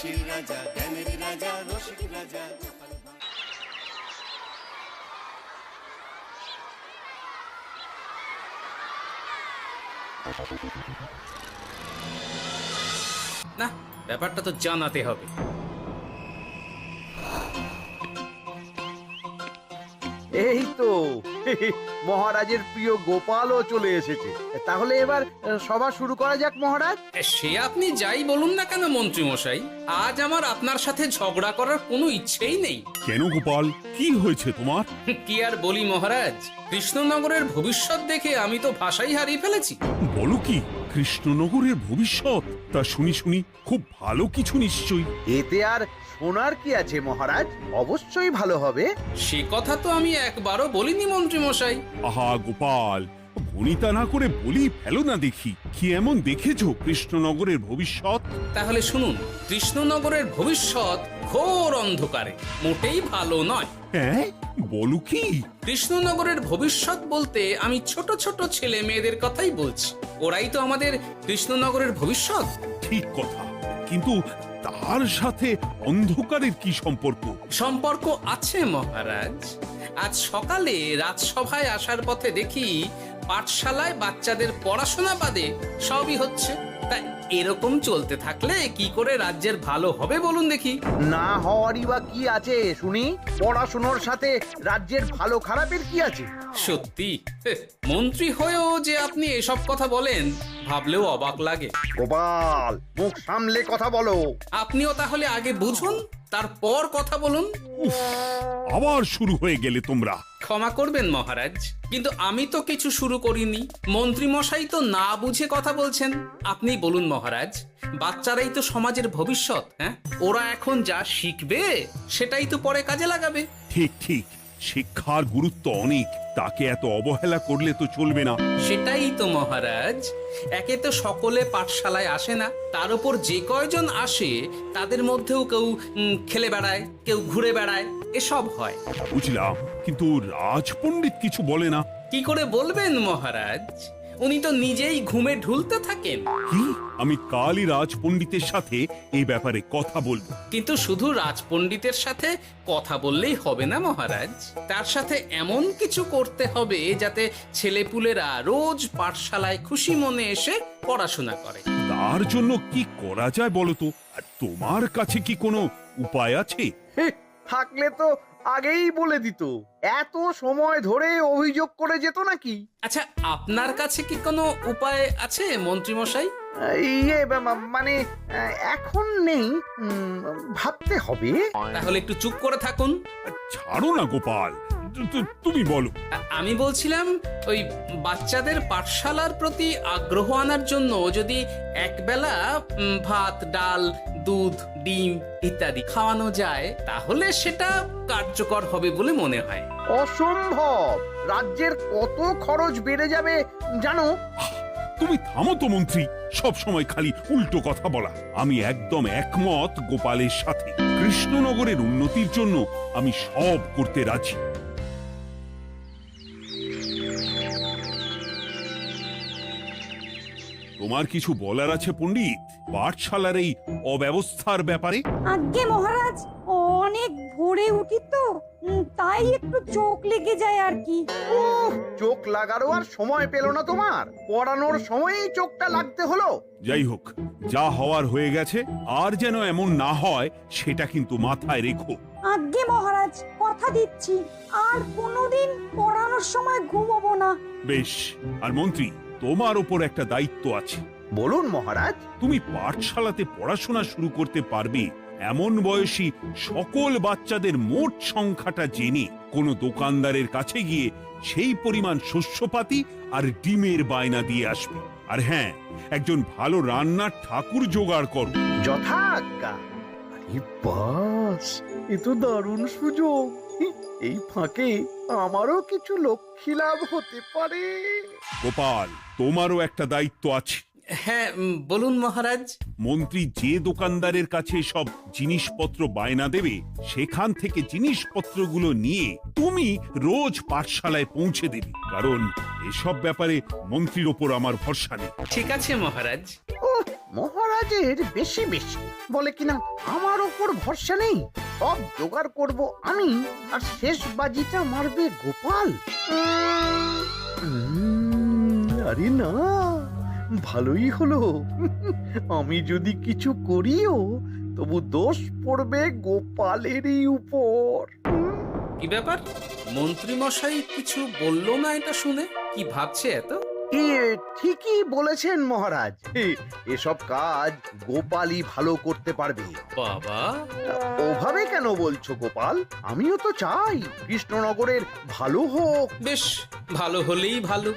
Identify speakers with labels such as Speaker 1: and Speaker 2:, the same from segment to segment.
Speaker 1: হাসির রাজা, জ্ঞানের রাজা, রসিক রাজা।
Speaker 2: না, ব্যাপারটা তো জানাতে হবে।
Speaker 3: এই তো মহারাজের প্রিয় গোপালও চলে এসেছে। তাহলে এবার সভা শুরু করা যাক মহারাজ।
Speaker 2: সে আপনি যাই বলুন না কেন মন্ত্রী মশাই, আজ আমার আপনার সাথে ঝগড়া করার কোনো ইচ্ছেই নেই।
Speaker 4: কেন গোপাল, কি হয়েছে তোমার?
Speaker 2: কি আর বলি মহারাজ, কৃষ্ণনগরের ভবিষ্যৎ দেখে আমি তো ভাষাই হারিয়ে ফেলেছি।
Speaker 4: বলো কি, কৃষ্ণনগরের ভবিষ্যৎ? তা শুনি শুনি, খুব ভালো কিছু নিশ্চয়ই।
Speaker 3: এতে আর শোনার কি আছে মহারাজ, অবশ্যই ভালো হবে।
Speaker 2: সে কথা তো আমি একবারও বলিনি মন্ত্রী মশাই।
Speaker 4: আহা গোপাল, গণিতা না করে বলি ফেলো না দেখি, কি এমন দেখেছো কৃষ্ণনগরের ভবিষ্যৎ?
Speaker 2: তাহলে শুনুন, কৃষ্ণনগরের ভবিষ্যৎ ঘোর অন্ধকারে, মোটেই ভালো নয়।
Speaker 4: হ্যাঁ, বলো কি?
Speaker 2: কৃষ্ণনগরের ভবিষ্যৎ বলতে আমি ছোট ছোট ছেলে মেয়েদের কথাই বলছি। ওরাই তো আমাদের কৃষ্ণনগরের ভবিষ্যৎ।
Speaker 4: ঠিক কথা, কিন্তু তার সাথে অন্ধকারের কি সম্পর্ক?
Speaker 2: সম্পর্ক আছে মহারাজ। আজ সকালে রাজসভায় আসার পথে দেখি পাঠশালায় বাচ্চাদের পড়াশোনা বাদে সবই হচ্ছে। তা এরকম চলতে থাকলে কি করে রাজ্যের ভালো হবে বলুন দেখি?
Speaker 3: না হওয়ারই বা কি আছে শুনি? পড়াশোনার সাথে রাজ্যের ভালো খারাপের কি আছে?
Speaker 2: সত্যি মন্ত্রী হয়েও যে আপনি এসব কথা বলেন, ভাবলেও অবাক লাগে।
Speaker 3: গোপাল, মুখ সামলে কথা বলো।
Speaker 2: আপনিও তাহলে আগে বুঝুন, তারপর কথা বলুন।
Speaker 4: উফ, আবার শুরু হয়ে গেলে তোমরা।
Speaker 2: ক্ষমা করবেন মহারাজ, কিন্তু আমি তো কিছু শুরু করিনি। মন্ত্রী মশাই তো না বুঝে কথা বলছেন। আপনি বলুন মহারাজ, বাচ্চারাই তো সমাজের ভবিষ্যৎ। হ্যাঁ, ওরা এখন যা শিখবে সেটাই তো পরে কাজে লাগাবে।
Speaker 4: ঠিক ঠিক, শিক্ষার গুরুত্ব অনেক, তাকে এত অবহেলা করলে তো চলবে না।
Speaker 2: সেটাই তো মহারাজ, একে তো সকলে পাঠশালায় আসে না, তার উপর যে কয়জন আসে তাদের মধ্যেও কেউ খেলে বেড়ায়, কেউ ঘুরে বেড়ায়, এসব হয়।
Speaker 4: বুঝলাম, কিন্তু রাজপণ্ডিত কিছু বলে না।
Speaker 2: কি করে বলবেন মহারাজ, উনি তো নিজেই ঘুমে ঢুলতে থাকেন।
Speaker 4: কি? আমি কালই রাজপণ্ডিতের সাথে এই ব্যাপারে কথা বলবো।
Speaker 2: কিন্তু শুধু রাজপণ্ডিতের সাথে কথা বললেই হবে না মহারাজ, তার সাথে এমন কিছু করতে হবে যাতে ছেলেপুলেরা রোজ পাঠশালায় খুশি মনে এসে পড়াশোনা করে।
Speaker 4: তার জন্য কি করা যায় বলো তো? আর তোমার কাছে কি কোনো উপায় আছে?
Speaker 3: থাকলে তো আগেই বলে দিত। এত সময় ধরে অভিযোগ করে যেত নাকি?
Speaker 2: আচ্ছা, আপনার কাছে কি কোনো উপায় আছে মন্ত্রী মশাই?
Speaker 3: মানে এখন নেই, ভাবতে হবে।
Speaker 2: তাহলে একটু চুপ করে থাকুন।
Speaker 4: ছাড়ো না গোপাল, তুমি বলো।
Speaker 2: আমি বলছিলাম, ওই বাচ্চাদের পাঠশালার প্রতি আগ্রহ আনার জন্য যদি একবেলা ভাত, ডাল, দুধ, ডিম ইত্যাদি খাওয়ানো যায়, তাহলে সেটা কার্যকর হবে বলে মনে হয়।
Speaker 3: অসম্ভব! রাজ্যের কত খরচ বেড়ে যাবে জানো?
Speaker 4: তুমি থামো তো মন্ত্রী, সব সময় খালি উল্টো কথা বলা। আমি একদম একমত গোপালের সাথে। কৃষ্ণনগরের উন্নতির জন্য আমি সব করতে রাজি। তোমার কিছু বলার আছে পণ্ডিত পাঠশালার এই অব্যবস্থার ব্যাপারে?
Speaker 5: আজ্ঞে মহারাজ, অনেক ভোরে উঠি তো, তাই একটু চোখ লেগে যায় আর কি।
Speaker 3: উফ, চোখ লাগারও আর সময় পেল না তোমার? পড়ানোর সময়ই চোখটা লাগতে হলো।
Speaker 4: যাই হোক, যা হওয়ার হয়ে গেছে, আর যেন এমন না হয় সেটা কিন্তু মাথায় রেখো।
Speaker 5: আজ্ঞে মহারাজ, কথা দিচ্ছি আর কোনোদিন পড়ানোর সময় ঘুমোবো না।
Speaker 4: বেশ, আর মন্ত্রী, তোমার ওপর একটা দায়িত্ব আছে।
Speaker 3: বলুন মহারাজ।
Speaker 4: তুমি পাঠশালাতে পড়াশোনা শুরু করতে পারবে এমন বয়সী সকল বাচ্চাদের মোট সংখ্যাটা জেনে কোনো দোকানদারের কাছে গিয়ে সেই পরিমাণ শস্যপাতি আর ডিমের বায়না দিয়ে আসবে। আর হ্যাঁ, একজন ভালো রান্নার ঠাকুর জোগাড় করো।
Speaker 3: যথাজ্ঞা। আরে বাস, এ তো দারুণ সুযোগ। এই ফাঁকে আমারও কিছু লক্ষ্মী লাভ হতে পারে।
Speaker 4: গোপাল, তোমারও একটা দায়িত্ব আছে।
Speaker 2: হ্যাঁ, বলুন মহারাজ।
Speaker 4: মন্ত্রী যে দোকানদারের কাছে সব জিনিসপত্র বায়না দেবে, সেখান থেকে জিনিসপত্রগুলো নিয়ে তুমি রোজ পাঠশালায় পৌঁছে দেবে, কারণ এসব ব্যাপারে মন্ত্রীর ওপর আমার ভরসা নেই।
Speaker 2: ঠিক আছে মহারাজ।
Speaker 3: মহারাজের বেশি বেশি বলে কিনা আমার ওপর ভরসা নেই, সব জোগাড় করব আমি, আর শেষ বাজিটা মারবে গোপাল। আরে না, ভালোই হলো। আমি যদি কিছু করিও তবু দোষ পড়বে গোপালেরই উপর।
Speaker 2: কি ব্যাপার, মন্ত্রী মশাই কিছু বললো না এটা শুনে? কি ভাবছে এত?
Speaker 3: ঠিকই বলেছেন মহারাজ, এসব কাজ গোপালই ভালো করতে পারবে।
Speaker 2: বাবা,
Speaker 3: ওভাবে কেন বলছো গোপাল? আমিও তো চাই কৃষ্ণনগরের ভালো হোক।
Speaker 2: বেশ, ভালো হলেই ভালো।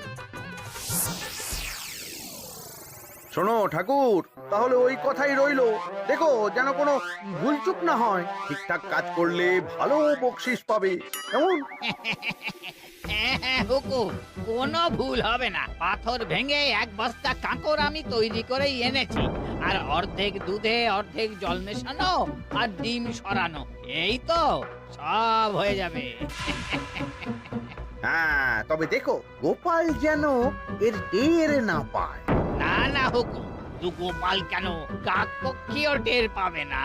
Speaker 3: শোনো ঠাকুর, তাহলে ওই কথাই রইলো, দেখো যেন কোনো ভুলচুক না হয়। ঠিকঠাক কাজ করলে ভালো বকশিস পাবে, কেমন?
Speaker 6: হুকুম, কোনো ভুল হবে না। পাথর ভেঙে এক বস্তা কাঁকর আমি তৈরি করেই এনেছি, আর অর্ধেক দুধে অর্ধেক জল মেশানো আর ডিম সরানো, এই তো সব হয়ে যাবে।
Speaker 3: হ্যাঁ, তবে দেখো গোপাল যেন এর টের না পায়।
Speaker 6: না না হুকুম, তু গোপাল কেন, কাকপক্ষীও টের পাবে না।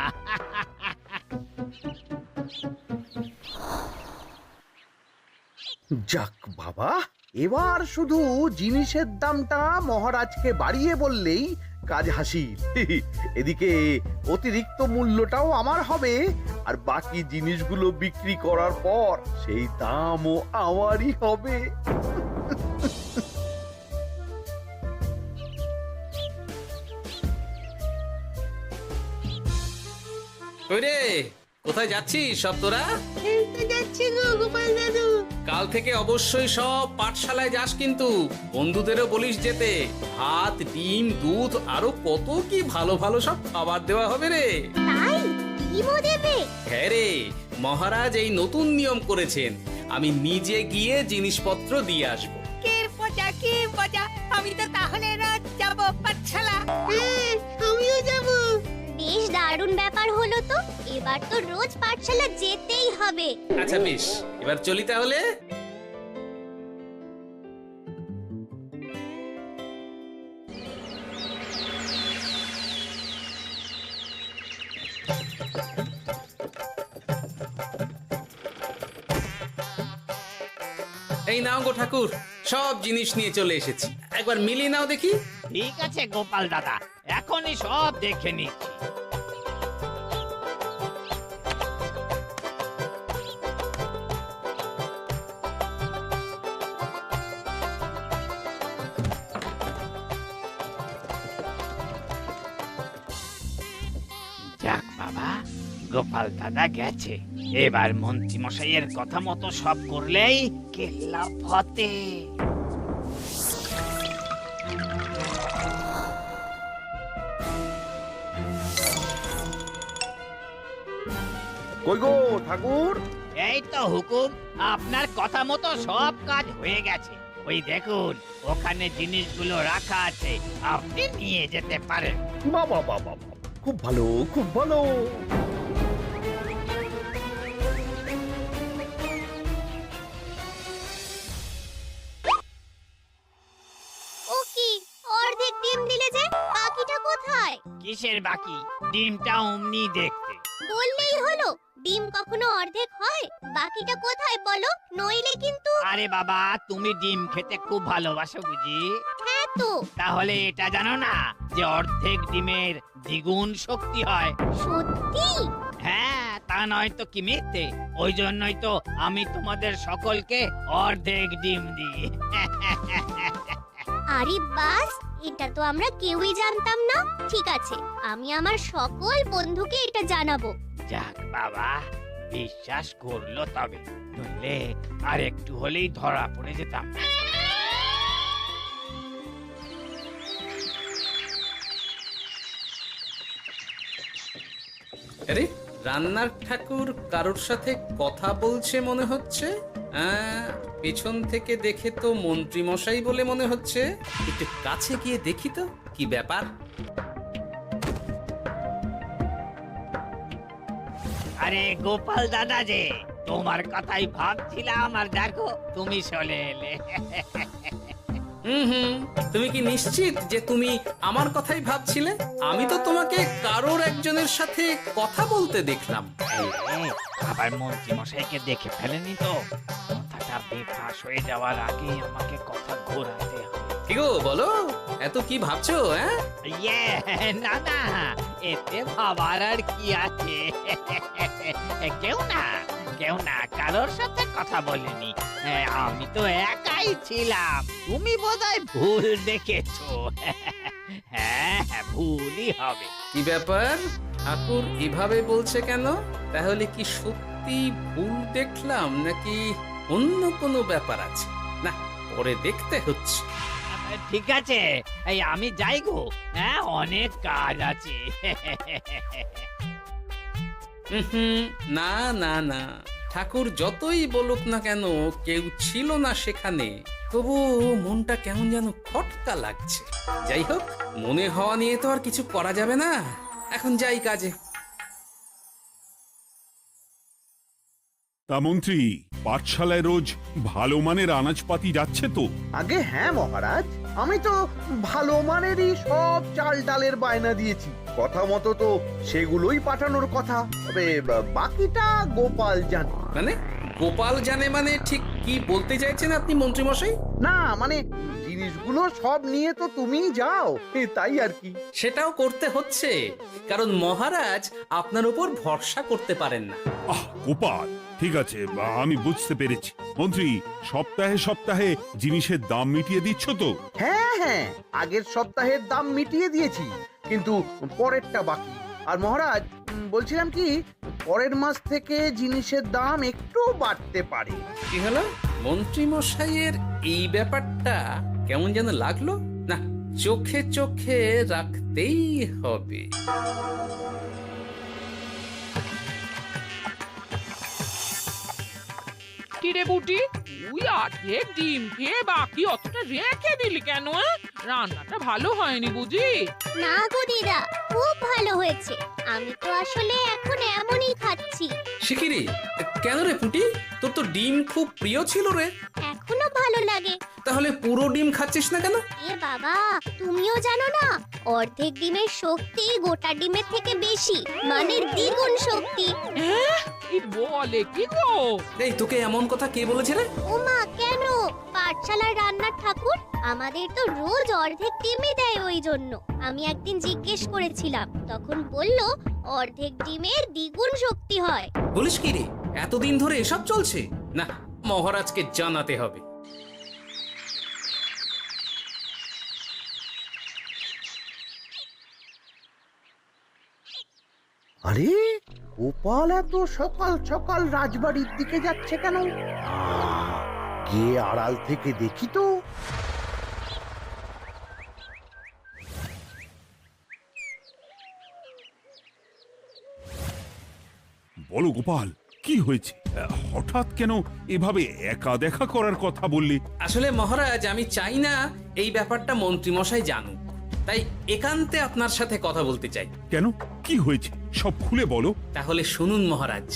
Speaker 3: যাক বাবা, এবার শুধু জিনিসের দামটা মহারাজকে বাড়িয়ে বললেই কাজ হাসিল। এদিকে অতিরিক্ত মূল্যটাও আমার হবে, আর বাকি জিনিসগুলো বিক্রি করার পর সেই দামও আমারই হবে।
Speaker 2: ওরে, কোথায় যাচ্ছিস সব তোরা? কাল থেকে অবশ্যই সব পাঠশালায় যাস, কিন্তু বন্ধুদেরও বলিস যেতে। ভাত, ডিম, দুধ, আরো কত কি ভালো ভালো সব খাবার দেওয়া হবে রে।
Speaker 7: তাই ডিমও দেবে?
Speaker 2: হ্যাঁ রে, মহারাজ এই নতুন নিয়ম করেছেন। আমি নিজে গিয়ে জিনিসপত্র দিয়ে আসবো।
Speaker 6: কে মজা, আমি তো তাহলে রাত যাব পাঠশালা।
Speaker 7: আমিও যাব। বেশ দারুণ ব্যাপার হলো তো, এবার তো রোজ পাঠশালা যেতেই হবে।
Speaker 2: আচ্ছা বেশ, এবার চলি তাহলে। এই নাও গো ঠাকুর, সব জিনিস নিয়ে চলে এসেছি, একবার মিলিয়ে নাও দেখি।
Speaker 6: ঠিক আছে গোপাল দাদা, এখনই সব দেখে নিচ্ছি। যাক বাবা, গোপাল দাদা গেছে, এবার মন্ত্রী মশাইয়ের কথা মতো সব করলেই কেল্লা ফতে।
Speaker 3: কই গো ঠাকুর?
Speaker 6: এই তো হুকুম, আপনার কথা মতো সব কাজ হয়ে গেছে। ওই দেখুন, ওখানে জিনিসগুলো রাখা আছে, আপনি নিয়ে যেতে পারেন।
Speaker 3: বাবা বাবা, খুব ভালো, খুব ভালো।
Speaker 7: ও কি, অর্ধেক ডিম দিলে যে, বাকিটা কোথায়?
Speaker 6: কিসের বাকি? ডিমটা অমনি দেখতে।
Speaker 7: বললেই হলো, ডিম কখনো অর্ধেক হয়? বাকিটা কোথায় বলো, নইলে কিন্তু।
Speaker 6: আরে বাবা, তুমি ডিম খেতে খুব ভালোবাসো বুঝি?
Speaker 7: হ্যাঁ তো।
Speaker 6: তাহলে এটা জানো না যে অর্ধেক ডিমের দ্বিগুণ শক্তি হয়?
Speaker 7: সত্যি?
Speaker 6: হ্যাঁ, তা নয় তো কি মিথ্যে? ওই জন্যই তো আমি তোমাদের সকলকে অর্ধেক ডিম দিই।
Speaker 7: আরে বাস, এটা তো আমরা কেউই জানতাম না। ঠিক আছে, আমি আমার সকল বন্ধুকে এটা জানাবো।
Speaker 6: যাক বাবা, বিশ্বাস করলো তবে, নইলে আর একটু হলেই ধরা পড়ে যেতাম।
Speaker 2: আরে, রান্নার ঠাকুর কারোর সাথে কথা বলছে মনে হচ্ছে। পেছন থেকে দেখে তো মন্ত্রী মশাই বলে মনে হচ্ছে। একটু কাছে গিয়ে দেখি তো কি ব্যাপার।
Speaker 6: আরে গোপাল দাদা যে, তোমার কথাই ভাবছিলাম, আর দেখো তুমি চলে এলে।
Speaker 2: হুম, তুমি কি নিশ্চিত যে তুমি আমার কথাই ভাবছিলে? আমি তো তোমাকে কারোর একজনের সাথে কথা বলতে দেখলাম।
Speaker 6: এই, আবার মন্ত্রী মশাইকে দেখে ফেলেনি তো? কথাটা বেফাঁস হয়ে যাওয়ার আগে আমাকে কথা ঘোরাতে হবে।
Speaker 2: কি গো বলো, এত কি ভাবছো? হ্যাঁ,
Speaker 6: ইয়ে, না না, এতে ভাবার আর কি আছে? কেউ না কারোর সাথে কথা বলিনি। আমি তো একাই ছিলাম। তুমি বোধহয় ভুল দেখেছো। হ্যাঁ, ভুলই হবে।
Speaker 2: কি ব্যাপার? ঠাকুর এভাবে বলছে কেন? তাহলে কি সত্যি ভুল দেখলাম নাকি অন্য কোনো ব্যাপার আছে? না, পরে দেখতে হচ্ছে।
Speaker 6: ঠিক আছে, এই আমি যাই গো। হ্যাঁ, অনেক কাজ আছে।
Speaker 2: হুম, না না না, ঠাকুর যতই বলুক না কেন, কেউ ছিল না সেখানে, তবু মনটা কেমন যেন খটকা লাগছে। যাই হোক, মনে হওয়া নিয়ে তো আর কিছু করা যাবে না। এখন যাই কাজে।
Speaker 4: তা মন্ত্রী, পাঠশালায় রোজ ভালো মানের আনাজপাতি যাচ্ছে তো?
Speaker 3: আগে হ্যাঁ মহারাজ, আমি তো ভালো মানেরই সব চাল ডালের বায়না দিয়েছি। কথা মতো তো সেগুলোই পাঠানোর কথা। তবে বাকিটা গোপাল জানে।
Speaker 2: মানে গোপাল জানে মানে ঠিক কি বলতে চাইছেন আপনি মন্ত্রী মশাই?
Speaker 3: না মানে জিনিসগুলো সব নিয়ে তো তুমিই যাও, তাই আর কি।
Speaker 2: সেটাও করতে হচ্ছে, কারণ মহারাজ আপনার উপর ভরসা করতে পারেন না।
Speaker 4: গোপাল, ঠিক আছে, আমি বুঝতে পেরেছি। মন্ত্রী, সপ্তাহে সপ্তাহে জিনিসের দাম মিটিয়ে দিচ্ছ তো?
Speaker 3: হ্যাঁ, আগের সপ্তাহের দাম মিটিয়ে দিয়েছি, কিন্তু পরেরটা বাকি। আর মহারাজ বলছিলাম কি, পরের মাস থেকে জিনিসের দাম একটু বাড়তে পারে।
Speaker 2: কি হলো? মন্ত্রী মশাইয়ের এই ব্যাপারটা কেমন যেন লাগলো না, চোখে চোখে রাখতেই হবে।
Speaker 8: কিরে বুটি, তুই অর্ধেক ডিম খেয়ে বাকি অতটা রেখে দিলি কেন? রান্নাটা ভালো হয়নি বুঝি?
Speaker 7: না গো দিদা, খুব ভালো হয়েছে। আমি তো আসলে এখন এমনই খাচ্ছি।
Speaker 2: শিখিরি, কেন রে পুটি? তোর তো ডিম খুব প্রিয় ছিল রে।
Speaker 7: এখনো ভালো লাগে।
Speaker 2: তাহলে পুরো ডিম খাচ্ছিস না কেন?
Speaker 7: এ বাবা, তুমিও জানো না, অর্ধেক ডিমের শক্তি গোটা ডিমের থেকে বেশি, মানে দ্বিগুণ শক্তি।
Speaker 8: কি বলে কি গো?
Speaker 2: এই, তোকে এমন কথা কে বলেছে রে?
Speaker 7: ওমা, কেন? পাঠশালার রান্নার ঠাকুর আমাদের তো রোজ অর্ধেক ডিমই দেয়, ওই জন্য আমি একদিন জিজ্ঞেস করেছিলাম, তখন বলল অর্ধেক ডিমের দ্বিগুণ শক্তি হয়।
Speaker 2: বলিস কি রে? এতদিন ধরে এসব চলছে? না, মহারাজকে জানাতে হবে।
Speaker 3: আরে গোপাল এত সকাল সকাল রাজবাড়ির দিকে যাচ্ছে কেন? গিয়ে আড়াল থেকে দেখি তো।
Speaker 4: বলো গোপাল, কি হয়েছে? হঠাৎ কেন এভাবে একা দেখা করার কথা বললি?
Speaker 2: আসলে মহারাজ, আমি চাই না এই ব্যাপারটা মন্ত্রী মশাই জানুক, তাই একান্তে আপনার সাথে কথা বলতে চাই।
Speaker 4: কেন, কি হয়েছে? সব খুলে বলো।
Speaker 2: তাহলে শুনুন মহারাজ।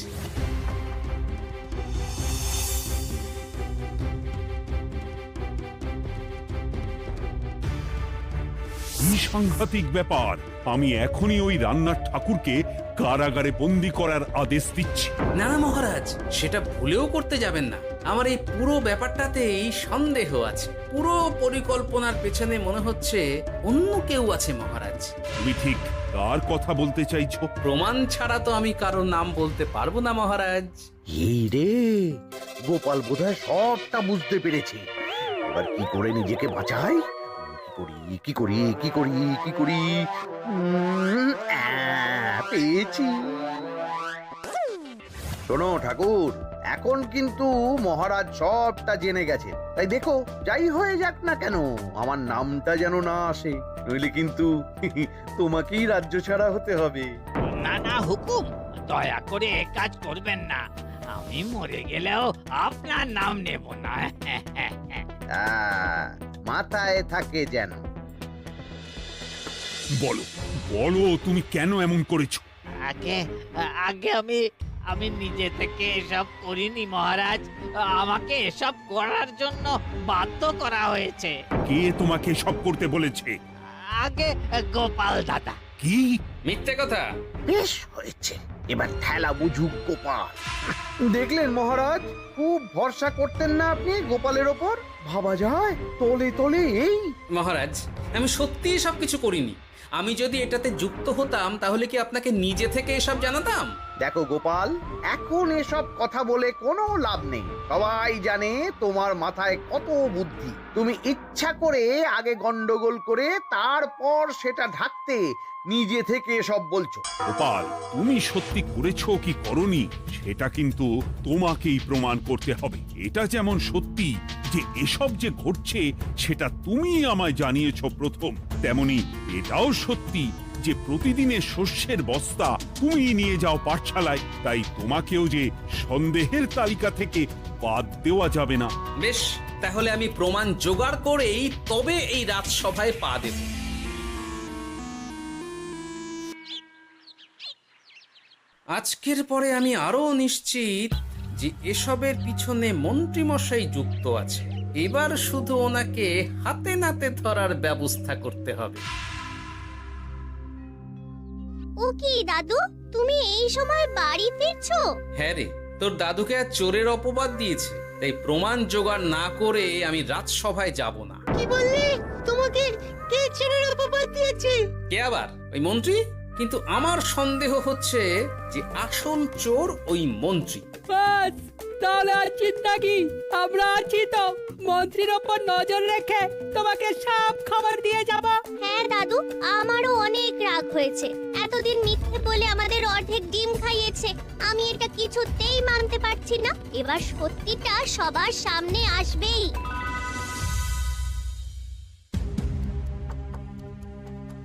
Speaker 4: কি সাংঘাতিক ব্যাপার! আমি এখনই ওই রান্নার ঠাকুরকে কারাগারে বন্দি করার আদেশ দিচ্ছি।
Speaker 2: না মহারাজ, সেটা ভুলেও করতে যাবেন না। আমার এই পুরো ব্যাপারটাতেই সন্দেহ আছে। পুরো পরিকল্পনার পেছনে মনে হচ্ছে অন্য কেউ আছে মহারাজ।
Speaker 4: তুমি ঠিক কার কথা বলতে চাইছো?
Speaker 2: প্রমাণ ছাড়া তো আমি কারো নাম বলতে পারবো না মহারাজ।
Speaker 3: এই রে, গোপাল বোধহয় সবটা বুঝতে পেরেছে। এবার কি করে নিজেকে বাঁচাই? কি করি? পেয়েছি। শোনো ঠাকুর, এখন কিন্তু মহারাজ সবটা জেনে গেছে, তাই দেখো যাই হয়ে যাক না কেন আমার নামটা যেন না আসে, নইলে কিন্তু তোমাকেই রাজ্য ছাড়া হতে হবে।
Speaker 6: না না হুকুম, দয়া করে এ কাজ করবেন না। আমি মরে গেলেও আপনার নাম নেব না।
Speaker 3: মাথায় থাকে যেন।
Speaker 4: বলো বলো, তুমি কেন এমন করেছো?
Speaker 6: আগে আগে আমি আমি নিজে থেকে এসব করিনি মহারাজ, আমাকে এসব করার জন্য বাধ্য করা হয়েছে।
Speaker 4: কে তোমাকে সব করতে বলেছে?
Speaker 6: আগে গোপাল দাদা।
Speaker 4: কি?
Speaker 2: মিথ্যে কথা।
Speaker 3: বেশ হয়েছে, এবার ঠেলা বুঝুক গোপাল। দেখলেন মহারাজ, খুব ভরসা করতেন না আপনি গোপালের ওপর? ভাবা যায় তলে তলে এই।
Speaker 2: মহারাজ, আমি সত্যিই সবকিছু করিনি। আমি যদি এটাতে যুক্ত হতাম তাহলে কি আপনাকে নিজে থেকে এসব জানাতাম?
Speaker 3: দেখো গোপাল, এখন এসব কথা বলে কোনো লাভ নেই। সবাই জানে তোমার মাথায় কত বুদ্ধি। তুমি ইচ্ছা করে আগে গন্ডগোল করে তারপর সেটা ঢাকতে নিজে থেকে সব বলছো।
Speaker 4: গোপাল, তুমি সত্যি করেছো কি করনি সেটা কিন্তু তোমাকেই প্রমাণ করতে হবে। এটা যেমন সত্যি যে এসব যে ঘটছে সেটা তুমি আমায় জানিয়েছো প্রথম, তেমনি এটাও সত্যি যে প্রতিদিনের শস্যের বস্তা তুমি নিয়ে যাও পাঠশালায়, তাই তোমাকেও যে সন্দেহের তালিকা থেকে বাদ দেওয়া যাবে না।
Speaker 2: বেশ, তাহলে আমি প্রমাণ জোগাড় করেই তবে এই রাজসভায় পা দেব। আজকের পরে আমি আরো নিশ্চিত যে এসবের পিছনে মন্ত্রীমশাই যুক্ত আছে। এবার শুধু ওনাকে হাতে নাতে ধরার ব্যবস্থা করতে হবে।
Speaker 7: ও কি দাদু, তুমি এই সময় বাড়ি ফিরছো?
Speaker 2: হ্যাঁ রে, তোর দাদুকে আর চোরের অপবাদ দিয়েছে, তাই প্রমাণ জোগাড় না করে আমি রাজসভায় যাব না।
Speaker 9: কি বললি? তোমাকে কে চোরের অপবাদ দিয়েছে?
Speaker 2: কে আবার? ওই মন্ত্রী। কিন্তু আমার সন্দেহ হচ্ছে যে আসল চোর ওই মন্ত্রী।
Speaker 5: বাস, তাহলে আর চিন্তা কি? আমরা আছি তো, মন্ত্রীর ওপর নজর রেখে তোমাকে সব খবর দিয়ে যাব।
Speaker 7: হ্যাঁ দাদু, আমারও অনেক রাগ হয়েছে। এতদিন মিথ্যে বলে আমাদের অর্ধেক ডিম খাইয়েছে। আমি এটা কিছুতেই মানতে পারছি না। এবার সত্যিটা সবার সামনে আসবেই।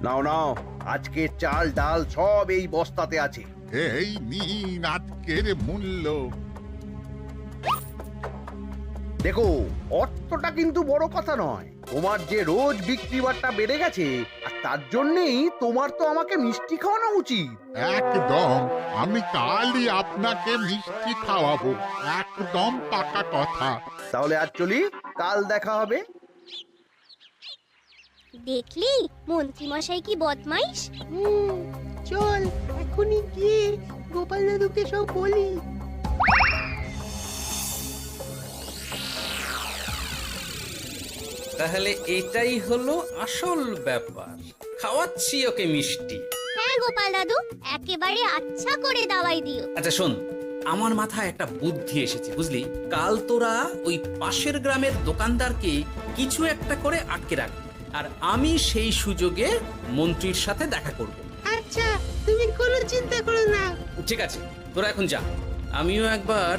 Speaker 3: নাও নাও, আজকে চাল ডাল সব এই বস্তাতে আছে।
Speaker 10: এই নিন আজকের মূল্য।
Speaker 3: দেখো, অর্থটা কিন্তু বড় কথা নয়। তোমার যে রোজ বিক্রি বাট্টা বেড়ে গেছে, আর তার জন্যই তোমার তো আমাকে মিষ্টি খাওয়ানো উচিত।
Speaker 10: একদম, আমি কালই আপনাকে মিষ্টি খাওয়াবো, একদম পাকা কথা।
Speaker 3: তাহলে আজ চলি, কাল দেখা হবে।
Speaker 7: দেখলি মন্ত্রী মশাই কি বদমাইশ।
Speaker 9: চল এখনই গিয়ে গোপাল দাদুকে সব বলি।
Speaker 2: তাহলে এটাই হলো আসল ব্যাপার। খাওয়াচ্ছি ওকে মিষ্টি।
Speaker 7: হ্যাঁ গোপাল দাদু, একেবারে আচ্ছা করে দাওয়াই দিও।
Speaker 2: আচ্ছা শোন, আমার মাথায় একটা বুদ্ধি এসেছে বুঝলি। কাল তোরা ওই পাশের গ্রামের দোকানদারকে কিছু একটা করে আটকে রাখবি, আর আমি সেই সুযোগে মন্ত্রীর সাথে দেখা করব।
Speaker 9: আচ্ছা, তুমি কোনো চিন্তা করো না।
Speaker 2: ঠিক আছে, তোরা এখন যা, আমিও একবার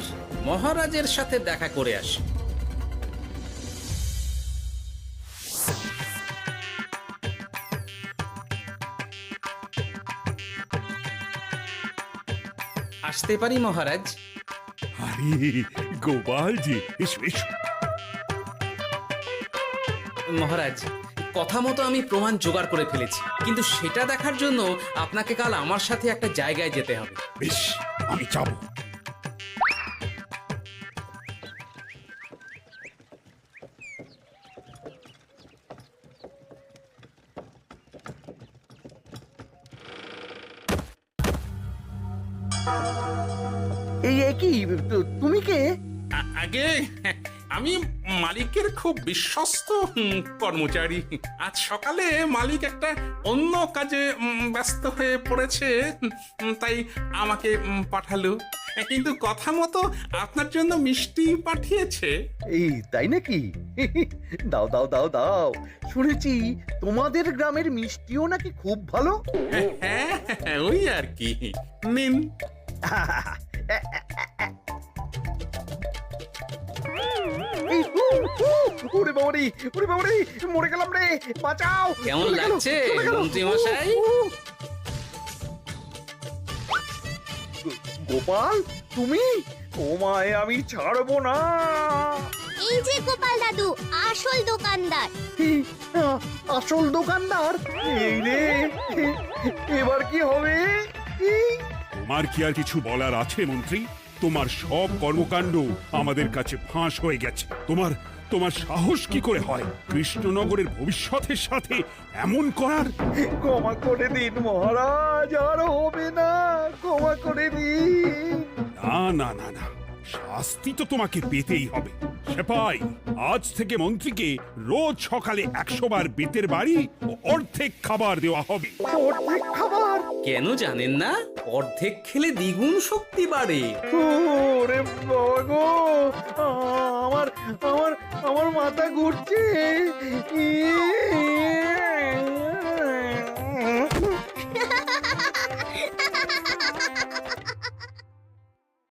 Speaker 2: মহারাজের সাথে দেখা করে আসি। আসতে পারি মহারাজ?
Speaker 4: আরে গোপাল জি, এসো এসো।
Speaker 2: মহারাজ, কথা মতো আমি প্রমাণ জোগাড় করে ফেলেছি, কিন্তু সেটা দেখার জন্য আপনাকে কাল আমার সাথে একটা জায়গায় যেতে হবে।
Speaker 4: বেশ, আমি যাবো।
Speaker 3: এই কি, তুমি কে?
Speaker 11: আগে আমি মালিকের খুব বিশ্বস্ত কর্মচারী। আজ সকালে মালিক একটা অন্য কাজে ব্যস্ত হয়ে পড়েছে, তাই আমাকে পাঠালো। কিন্তু কথা মতো আপনার জন্য মিষ্টি পাঠিয়েছে।
Speaker 3: এই তাই নাকি? দাও দাও দাও দাও, শুনেছি তোমাদের গ্রামের মিষ্টিও নাকি খুব ভালো।
Speaker 11: হ্যাঁ, ওই আর কি। নিন।
Speaker 3: এই, ওরে বাবারে, ওরে বাবারে, মরে গেলাম রে, বাঁচাও।
Speaker 2: কেমন
Speaker 3: চলে গেল,
Speaker 2: লাগছে
Speaker 3: চলে গেল।
Speaker 2: মন্ত্রী মশাই?
Speaker 3: গোপাল, তুমি? তোমায় আমি ছাড়বো না।
Speaker 7: এই যে গোপাল দাদু, আসল দোকানদার।
Speaker 3: এই, আসল দোকানদার? এই রে, এবার কি হবে? এই,
Speaker 4: তোমার কি আর কিছু বলার আছে মন্ত্রী? তোমার সব কর্মকাণ্ড আমাদের কাছে ফাঁস হয়ে গেছে। তোমার সাহস কি করে হয় কৃষ্ণনগরের ভবিষ্যতের সাথে এমন করার?
Speaker 3: ক্ষমা করে দিন মহারাজ, আর হবে না, ক্ষমা করে দিন।
Speaker 4: না না না না, শাস্তি তো তোমাকে পেতেই হবে। সেপাই, আজ থেকে মন্ত্রীকে রোজ সকালে 100 বার বেতের বাড়ি ও অর্ধেক খাবার দেওয়া হবে।
Speaker 3: অর্ধেক খাবার?
Speaker 2: কেন জানেন না? অর্ধেক খেলে দ্বিগুণ শক্তি বাড়ে।
Speaker 3: ওরে বাবা গো, আমার আমার আমার মাথা ঘুরছে।